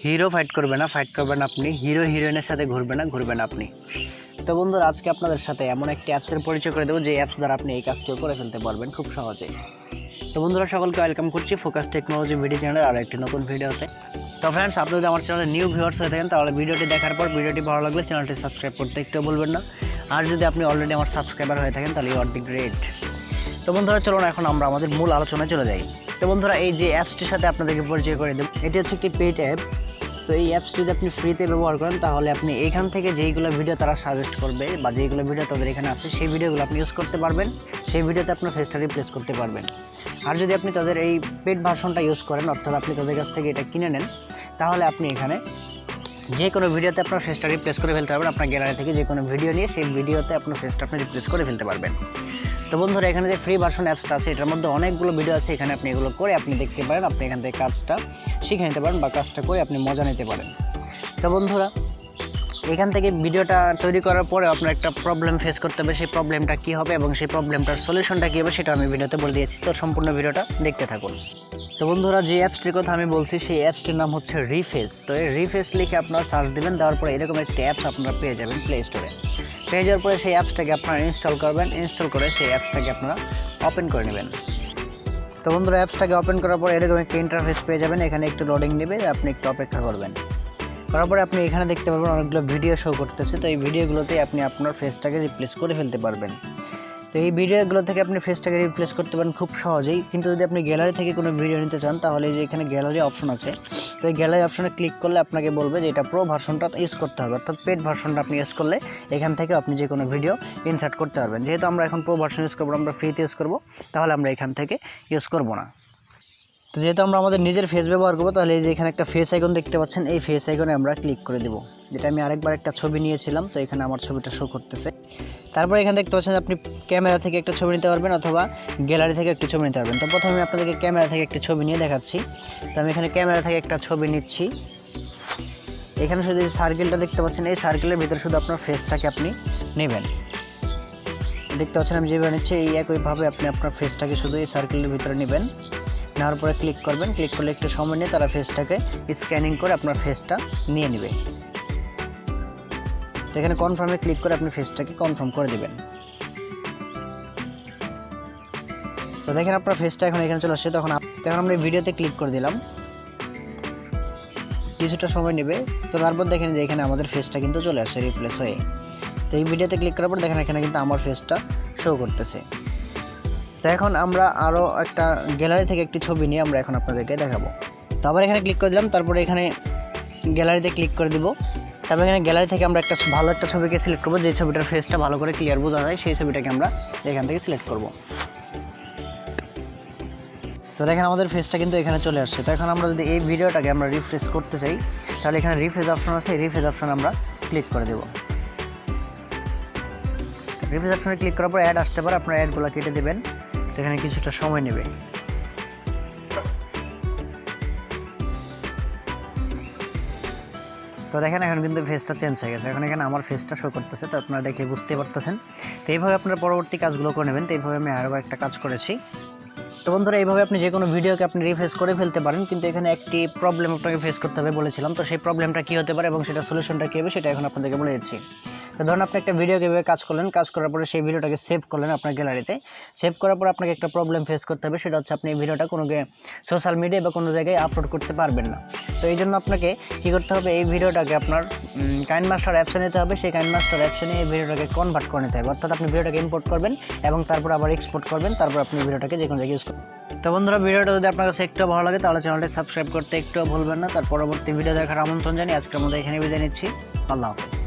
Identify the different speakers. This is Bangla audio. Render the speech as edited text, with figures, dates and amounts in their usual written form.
Speaker 1: হিরো ফাইট করবেন আপনি, হিরো হিরোইনের সাথে ঘুরবেন আপনি। তো বন্ধুরা, আজকে আপনাদের সাথে এমন একটি অ্যাপসের পরিচয় করে দেবো যে অ্যাপস দ্বারা আপনি এই কাজটিও করে ফেলতে পারবেন খুব সহজেই। তো বন্ধুরা, সকলকে ওয়েলকাম করছি ফোকাস টেকনোলজি ভিডিও চ্যানেলের আরও একটি নতুন ভিডিওতে। তো ফ্রেন্ডস, আপনি যদি আমার চ্যানেলে নিউ ভিউয়ার্স হয়ে থাকেন তাহলে ভিডিওটি দেখার পর ভিডিওটি ভালো লাগলে চ্যানেলটি সাবস্ক্রাইব করতে একটু বলবেন না। আর যদি আপনি অলরেডি আমার সাবস্ক্রাইবার হয়ে থাকেন তাহলে ইউ আর দি গ্রেট। তো বন্ধুরা, চলুন এখন আমরা আমাদের মূল আলোচনায় চলে যাই। তো বন্ধুরা, এই যে অ্যাপসটির সাথে আপনাদেরকে পরিচয় করে দেব, এটি হচ্ছে একটি পেইড অ্যাপ। তো এই অ্যাপস যদি আপনি ফ্রিতে ব্যবহার করেন তাহলে আপনি এইখান থেকে যেইগুলো ভিডিও তারা সাজেস্ট করবে বা যেইগুলো ভিডিও তাদের এখানে আছে সেই ভিডিওগুলো আপনি ইউজ করতে পারবেন, সেই ভিডিওতে আপনার ফেসটা রিপ্লেস করতে পারবেন। আর যদি আপনি তাদের এই পেইড ভার্সনটা ইউজ করেন, অর্থাৎ আপনি তাদের কাছ থেকে এটা কিনে নেন, তাহলে আপনি এখানে যে কোনো ভিডিওতে আপনার ফেসটা রিপ্লেস করে ফেলতে পারবেন। আপনার গ্যালারি থেকে যে কোনো ভিডিও নিয়ে সেই ভিডিওতে আপনার ফেসটা আপনি রিপ্লেস করে ফেলতে পারবেন। তো বন্ধুরা, এখানে যে ফ্রি ভার্সন অ্যাপসটা আছে এটার মধ্যে অনেকগুলো ভিডিও আছে, এখানে আপনি এগুলো করে আপনি দেখতে পারেন, আপনি এখান থেকে কাজটা শিখে নিতে পারেন বা কাজটা করে আপনি মজা নিতে পারেন। তো বন্ধুরা, এখান থেকে ভিডিওটা তৈরি করার পরে আপনার একটা প্রবলেম ফেস করতে হবে, সেই প্রবলেমটা কী হবে এবং সেই প্রবলেমটার সলিউশনটা কী হবে সেটা আমি ভিডিওতে বলে দিয়েছি। তো সম্পূর্ণ ভিডিওটা দেখতে থাকুন। তো বন্ধুরা, যে অ্যাপসটির কথা আমি বলছি সেই অ্যাপসটির নাম হচ্ছে রিফেস। তো এই রিফেস লিখে আপনারা সার্চ দেবেন, দেওয়ার পরে এরকম একটি অ্যাপস আপনারা পেয়ে যাবেন প্লে স্টোরে। পেয়ে যাওয়ার পরে সেই অ্যাপসটাকে আপনারা ইনস্টল করবেন, ইনস্টল করে সেই অ্যাপসটাকে আপনারা ওপেন করে নেবেন। তো বন্ধুরা, অ্যাপসটাকে ওপেন করার পরে এরকম একটা ইন্টারফেস পেয়ে যাবেন, এখানে একটু লোডিং নেবে, আপনি একটু অপেক্ষা করবেন। করার পরে আপনি এখানে দেখতে পারবেন অনেকগুলো ভিডিও শো করতেছে। তো এই ভিডিওগুলোতেই আপনি আপনার ফেসটাকে রিপ্লেস করে ফেলতে পারবেন। তো এই ভিডিওগুলো থেকে আপনি ফেসটাকে রিপ্লেস করতে পারেন খুব সহজেই। কিন্তু যদি আপনি গ্যালারি থেকে কোনো ভিডিও নিতে চান তাহলে যে এখানে গ্যালারি অপশন আছে, তো এই গ্যালারি অপশনে ক্লিক করলে আপনাকে বলবে যে এটা প্রো ভার্সনটা ইউজ করতে হবে, অর্থাৎ পেড ভার্সনটা আপনি ইউজ করলে এখান থেকে আপনি যে কোনো ভিডিও ইনসার্ট করতে পারবেন। যেহেতু আমরা এখন প্রো ভার্সন ইউজ করবো, আমরা ফ্রিতে ইউজ করবো, তাহলে আমরা এখান থেকে ইউজ করবো না। তো যেহেতু আমরা আমাদের নিজের ফেস ব্যবহার করবো, তাহলে এই যে এখানে একটা ফেস আইকন দেখতে পাচ্ছেন, এই ফেস আইকনে আমরা ক্লিক করে দেবো। যেটা আমি আরেকবার একটা ছবি নিয়েছিলাম, তো এখানে আমার ছবিটা শো করতেছে। তারপরে এখানে দেখতে পাচ্ছেন আপনি ক্যামেরা থেকে একটা ছবি নিতে পারবেন অথবা গ্যালারি থেকে একটা ছবি নিতে পারবেন। তো প্রথমে আমি আপনাদেরকে ক্যামেরা থেকে একটা ছবি নিয়ে দেখাচ্ছি। তো আমি এখানে ক্যামেরা থেকে একটা ছবি নিচ্ছি। এখানে শুধু এই সার্কেলটা দেখতে পাচ্ছেন, এই সার্কেলের ভিতরে শুধু আপনার ফেসটাকে আপনি নেবেন। দেখতে পাচ্ছেন আমি যেভাবে নিচ্ছি এই একইভাবে আপনি আপনার ফেসটাকে শুধু এই সার্কেলের ভিতরে নেবেন। নেওয়ার পরে ক্লিক করবেন, ক্লিক করলে একটু সময় নিয়ে তারা ফেসটাকে স্ক্যানিং করে আপনার ফেসটা নিয়ে নেবে। তো এখানে কনফার্মে ক্লিক করে আপনি ফেসটাকে কনফার্ম করে দেবেন। তো দেখেন আপনার ফেসটা এখন এখানে চলে আসছে। তখন আমরা এই ভিডিওতে ক্লিক করে দিলাম, কিছুটা সময় নেবে। তো তারপর দেখেন যে এখানে আমাদের ফেসটা কিন্তু চলে আসছে রিপ্লেস হয়ে। তো এই ভিডিওতে ক্লিক করার পর দেখেন এখানে কিন্তু আমার ফেসটা শো করতেছে। তো এখন আমরা আরও একটা গ্যালারি থেকে একটি ছবি নিয়ে আমরা এখন আপনাদেরকে দেখাবো। তো আবার এখানে ক্লিক করে দিলাম, তারপরে এখানে গ্যালারিতে ক্লিক করে দিব। তারপর এখানে গ্যালারি থেকে আমরা একটা ভালো একটা ছবিকে সিলেক্ট করবো, যে ছবিটার ফেসটা ভালো করে ক্লিয়ার বোঝা যায়, সেই ছবিটাকে আমরা এখান থেকে সিলেক্ট করব। তো দেখেন আমাদের ফেসটা কিন্তু এখানে চলে আসছে। তো এখন আমরা যদি এই ভিডিওটাকে আমরা রিফ্রেশ করতে চাই তাহলে এখানে রিফ্রেশ অপশন আছে, এই রিফ্রেশ অপশন আমরা ক্লিক করে দেব। রিফ্রেশ অপশনে ক্লিক করার পর অ্যাড আসতে পারে, আপনার অ্যাডগুলো কেটে দেবেন। তো এখানে কিছুটা সময় নেবে। তো দেখেন এখন কিন্তু ফেসটা চেঞ্জ হয়ে গেছে, এখন এখানে আমার ফেসটা শো করতেছে। তো আপনারা দেখলে বুঝতে পারতেছেন। তো এইভাবে আপনারা পরবর্তী কাজগুলো করে নেবেন। তো এইভাবে আমি আরও একটা কাজ করেছি। তো বন্ধুরা, এইভাবে আপনি যে কোনো ভিডিওকে আপনি রিফ্রেশ করে ফেলতে পারেন, কিন্তু এখানে একটি প্রবলেম আপনাকে ফেস করতে হবে বলেছিলাম। তো সেই প্রবলেমটা কী হতে পারে এবং সেটা সলিউশনটা কী হবে সেটা এখন আপনাদেরকে বলে দিচ্ছি। তো ধরুন আপনি একটা ভিডিও কীভাবে কাজ করলেন, কাজ করার পরে সেই ভিডিওটাকে সেভ করলেন আপনার গ্যালারিতে। সেভ করার পর আপনাকে একটা প্রবলেম ফেস করতে হবে, সেটা হচ্ছে আপনি এই ভিডিওটা কোনো সোশ্যাল মিডিয়া বা কোনো জায়গায় আপলোড করতে পারবেন না। তো এই জন্য আপনাকে কী করতে হবে, এই ভিডিওটাকে আপনার কাইনমাস্টার অ্যাপসে নিতে হবে। সেই কাইনমাস্টার অ্যাপসে নিয়ে এই ভিডিওটাকে কনভার্ট করে নিতে হবে, অর্থাৎ আপনি ভিডিওটাকে ইম্পোর্ট করবেন এবং তারপর আবার এক্সপোর্ট করবেন, তারপর আপনি ভিডিওটাকে যে কোনো জায়গায় ইউজ করবেন। তো বন্ধুরা, ভিডিওটা যদি আপনার কাছে একটু ভালো লাগে তাহলে চ্যানেলটি সাবস্ক্রাইব করতে একটু ভুলবেন না। তার পরবর্তী ভিডিও দেখার আমন্ত্রণ জানিয়ে আজকের মধ্যে এখানে বিদায় নিচ্ছি। আল্লাহ হাফেজ।